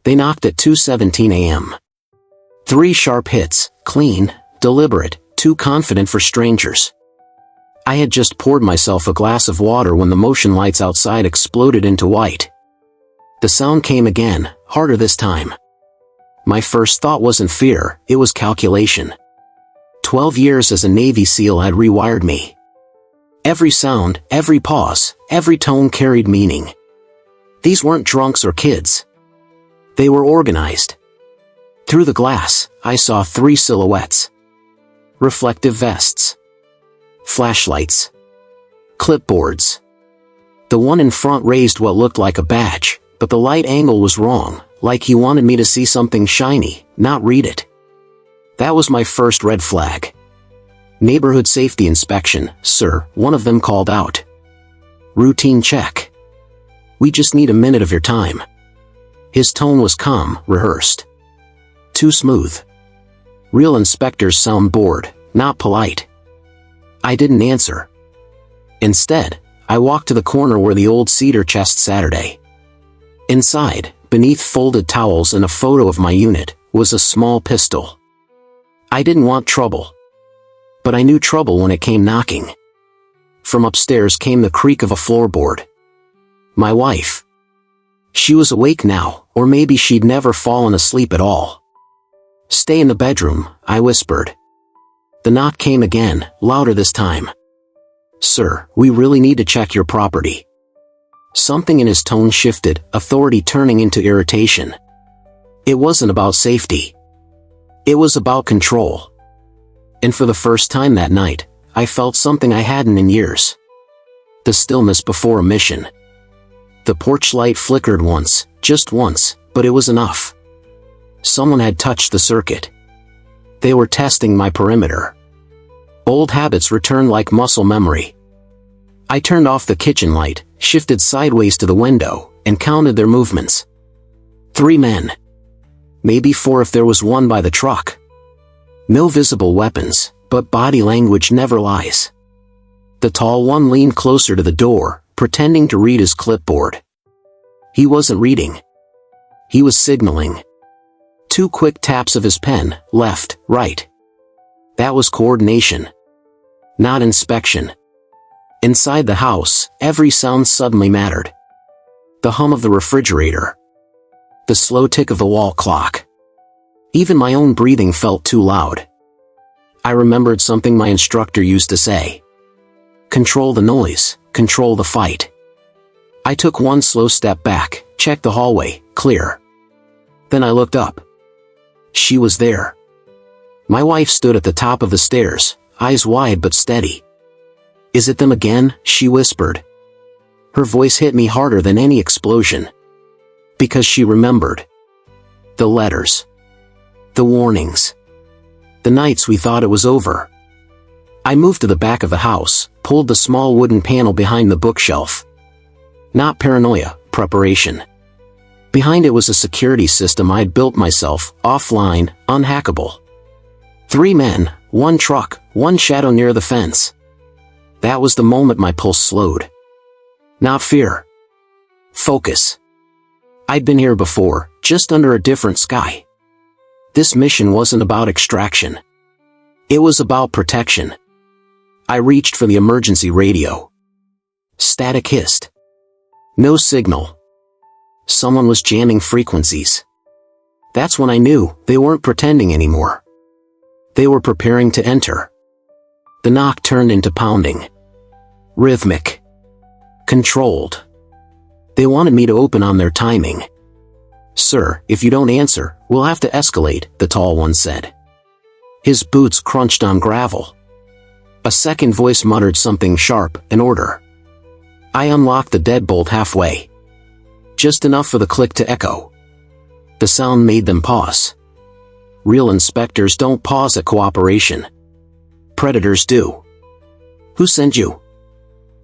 They knocked at 2:17 a.m. 3 sharp hits, clean, deliberate, too confident for strangers. I had just poured myself a glass of water when the motion lights outside exploded into white. The sound came again, harder this time. My first thought wasn't fear, it was calculation. 12 years as a Navy SEAL had rewired me. Every sound, every pause, every tone carried meaning. These weren't drunks or kids. They were organized. Through the glass, I saw 3 silhouettes. Reflective vests. Flashlights. Clipboards. The one in front raised what looked like a badge, but the light angle was wrong, like he wanted me to see something shiny, not read it. That was my first red flag. "Neighborhood safety inspection, sir," one of them called out. "Routine check. We just need a minute of your time." His tone was calm, rehearsed. Too smooth. Real inspectors sound bored, not polite. I didn't answer. Instead, I walked to the corner where the old cedar chest Saturday. Inside, beneath folded towels and a photo of my unit, was a small pistol. I didn't want trouble. But I knew trouble when it came knocking. From upstairs came the creak of a floorboard. My wife. She was awake now, or maybe she'd never fallen asleep at all. "Stay in the bedroom," I whispered. The knock came again, louder this time. "Sir, we really need to check your property." Something in his tone shifted, authority turning into irritation. It wasn't about safety. It was about control. And for the first time that night, I felt something I hadn't in years. The stillness before a mission. The porch light flickered once, just once, but it was enough. Someone had touched the circuit. They were testing my perimeter. Old habits returned like muscle memory. I turned off the kitchen light, shifted sideways to the window, and counted their movements. 3 men. Maybe 4 if there was one by the truck. No visible weapons, but body language never lies. The tall one leaned closer to the door, pretending to read his clipboard. He wasn't reading. He was signaling. 2 quick taps of his pen, left, right. That was coordination. Not inspection. Inside the house, every sound suddenly mattered. The hum of the refrigerator. The slow tick of the wall clock. Even my own breathing felt too loud. I remembered something my instructor used to say. Control the noise, control the fight. I took 1 slow step back, checked the hallway, clear. Then I looked up. She was there. My wife stood at the top of the stairs, eyes wide but steady. "Is it them again?" she whispered. Her voice hit me harder than any explosion. Because she remembered. The letters. The warnings. The nights we thought it was over. I moved to the back of the house, pulled the small wooden panel behind the bookshelf. Not paranoia, preparation. Behind it was a security system I'd built myself, offline, unhackable. 3 men, 1 truck, 1 shadow near the fence. That was the moment my pulse slowed. Not fear. Focus. I'd been here before, just under a different sky. This mission wasn't about extraction. It was about protection. I reached for the emergency radio. Static hissed. No signal. Someone was jamming frequencies. That's when I knew they weren't pretending anymore. They were preparing to enter. The knock turned into pounding. Rhythmic. Controlled. They wanted me to open on their timing. "Sir, if you don't answer, we'll have to escalate," the tall one said. His boots crunched on gravel. A second voice muttered something sharp, an order. I unlocked the deadbolt halfway. Just enough for the click to echo. The sound made them pause. Real inspectors don't pause at cooperation. Predators do. "Who sent you?"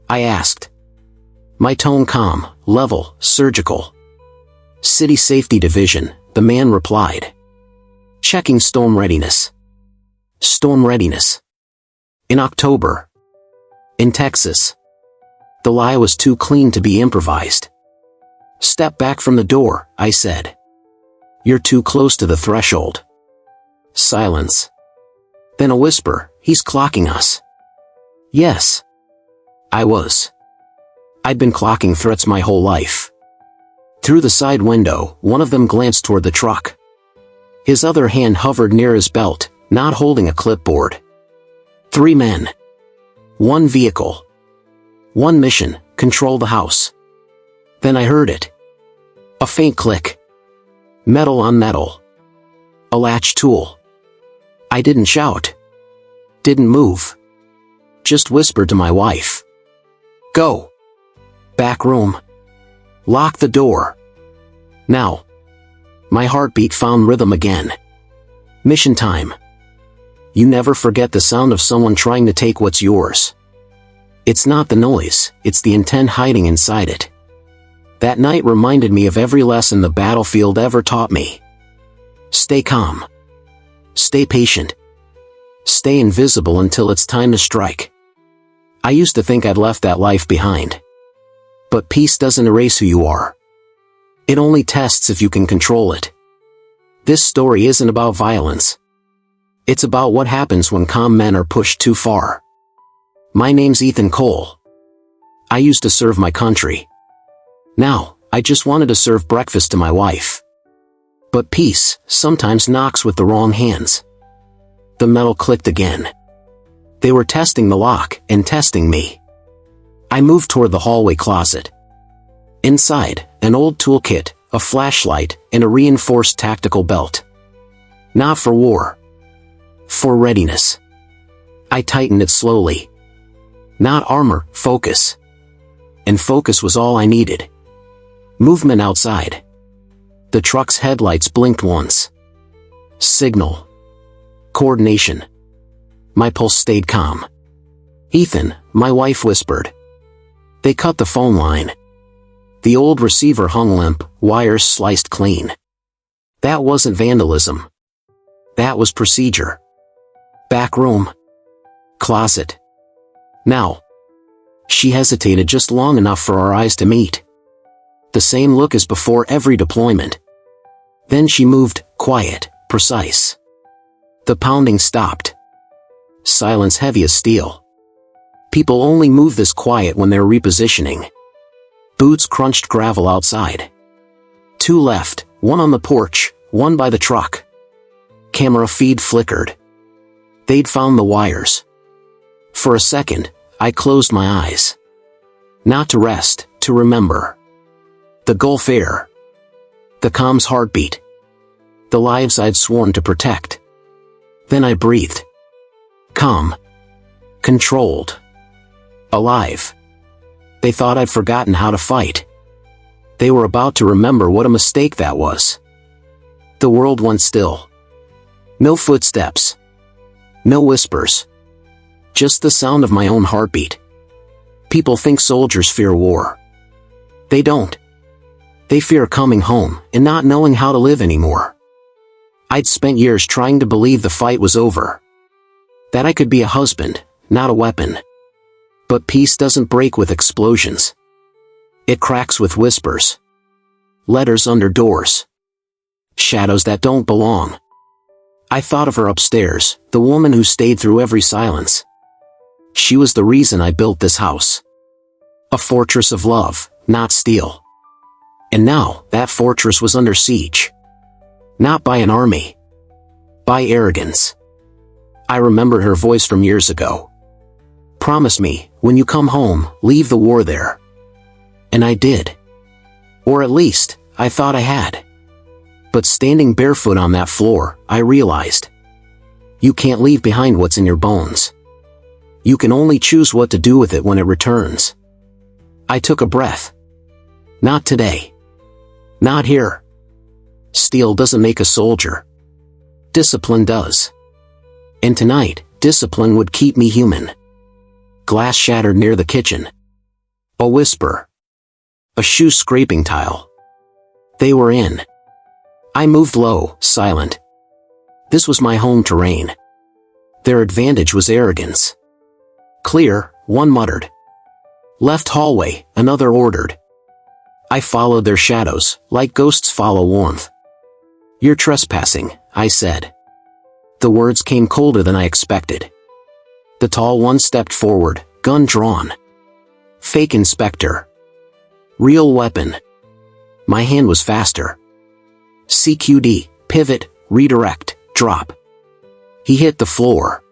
I asked. My tone calm, level, surgical. "City Safety Division," the man replied. "Checking storm readiness." Storm readiness. In October. In Texas. The lie was too clean to be improvised. "Step back from the door," I said. You're too close to the threshold. Silence. Then a whisper, he's clocking us. Yes. I was. I'd been clocking threats my whole life. Through the side window, one of them glanced toward the truck. His other hand hovered near his belt, not holding a clipboard. 3 men. 1 vehicle. 1 mission, control the house. Then I heard it. A faint click. Metal on metal. A latch tool. I didn't shout. Didn't move. Just whispered to my wife. Go. Back room. Lock the door. Now. My heartbeat found rhythm again. Mission time. You never forget the sound of someone trying to take what's yours. It's not the noise, it's the intent hiding inside it. That night reminded me of every lesson the battlefield ever taught me. Stay calm. Stay patient. Stay invisible until it's time to strike. I used to think I'd left that life behind. But peace doesn't erase who you are. It only tests if you can control it. This story isn't about violence. It's about what happens when calm men are pushed too far. My name's Ethan Cole. I used to serve my country. Now, I just wanted to serve breakfast to my wife. But peace sometimes knocks with the wrong hands. The metal clicked again. They were testing the lock and testing me. I moved toward the hallway closet. Inside, an old toolkit, a flashlight, and a reinforced tactical belt. Not for war. For readiness. I tightened it slowly. Not armor, focus. And focus was all I needed. Movement outside. The truck's headlights blinked once. Signal. Coordination. My pulse stayed calm. Ethan, my wife whispered. They cut the phone line. The old receiver hung limp, wires sliced clean. That wasn't vandalism. That was procedure. Back room. Closet. Now. She hesitated just long enough for our eyes to meet. The same look as before every deployment. Then she moved, quiet, precise. The pounding stopped. Silence heavy as steel. People only move this quiet when they're repositioning. Boots crunched gravel outside. 2 left, 1 on the porch, 1 by the truck. Camera feed flickered. They'd found the wires. For a second, I closed my eyes. Not to rest, to remember. The Gulf air. The calm's heartbeat. The lives I'd sworn to protect. Then I breathed. Calm. Controlled. Alive. They thought I'd forgotten how to fight. They were about to remember what a mistake that was. The world went still. No footsteps. No whispers. Just the sound of my own heartbeat. People think soldiers fear war. They don't. They fear coming home and not knowing how to live anymore. I'd spent years trying to believe the fight was over. That I could be a husband, not a weapon. But peace doesn't break with explosions. It cracks with whispers. Letters under doors. Shadows that don't belong. I thought of her upstairs, the woman who stayed through every silence. She was the reason I built this house. A fortress of love, not steel. And now, that fortress was under siege. Not by an army. By arrogance. I remembered her voice from years ago. Promise me, when you come home, leave the war there. And I did. Or at least, I thought I had. But standing barefoot on that floor, I realized. You can't leave behind what's in your bones. You can only choose what to do with it when it returns. I took a breath. Not today. Not here. Steel doesn't make a soldier. Discipline does. And tonight, discipline would keep me human. Glass shattered near the kitchen. A whisper. A shoe scraping tile. They were in. I moved low, silent. This was my home terrain. Their advantage was arrogance. Clear, one muttered. Left hallway, another ordered. I followed their shadows, like ghosts follow warmth. "You're trespassing," I said. The words came colder than I expected. The tall one stepped forward, gun drawn. "Fake inspector. Real weapon." My hand was faster. CQD, pivot, redirect, drop. He hit the floor.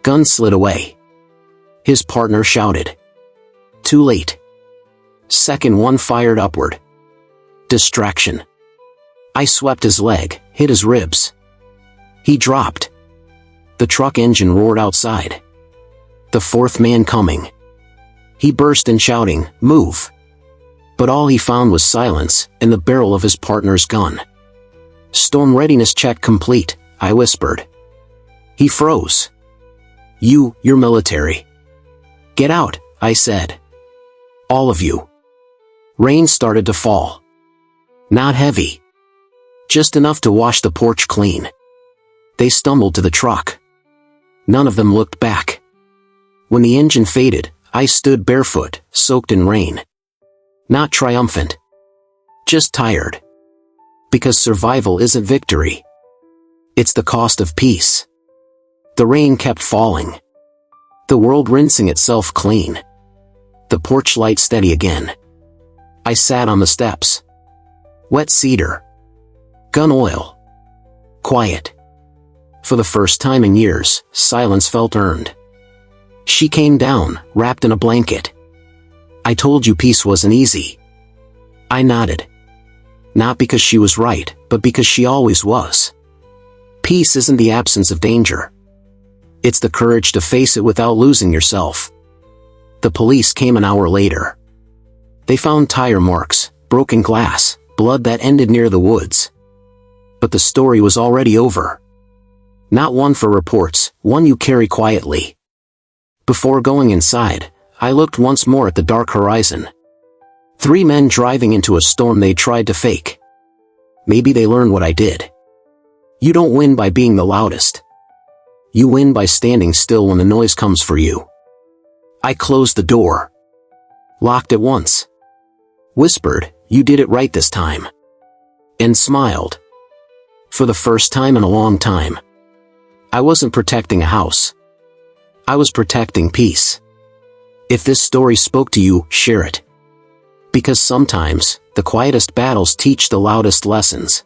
Gun slid away. His partner shouted. Too late. Second one fired upward. Distraction. I swept his leg, hit his ribs. He dropped. The truck engine roared outside. The fourth man coming. He burst in shouting, "Move!" But all he found was silence and the barrel of his partner's gun. "Storm readiness check complete," I whispered. He froze. You're military." "Get out," I said. "All of you." Rain started to fall. Not heavy. Just enough to wash the porch clean. They stumbled to the truck. None of them looked back. When the engine faded, I stood barefoot, soaked in rain. Not triumphant. Just tired. Because survival isn't victory. It's the cost of peace. The rain kept falling. The world rinsing itself clean. The porch light steady again. I sat on the steps. Wet cedar. Gun oil. Quiet. For the first time in years, silence felt earned. She came down, wrapped in a blanket. "I told you peace wasn't easy." I nodded. Not because she was right, but because she always was. Peace isn't the absence of danger. It's the courage to face it without losing yourself. The police came an hour later. They found tire marks, broken glass, blood that ended near the woods. But the story was already over. Not one for reports, one you carry quietly. Before going inside, I looked once more at the dark horizon. 3 men driving into a storm they tried to fake. Maybe they learned what I did. You don't win by being the loudest. You win by standing still when the noise comes for you. I closed the door. Locked it once. Whispered, "You did it right this time." And smiled. For the first time in a long time. I wasn't protecting a house. I was protecting peace. If this story spoke to you, share it. Because sometimes, the quietest battles teach the loudest lessons.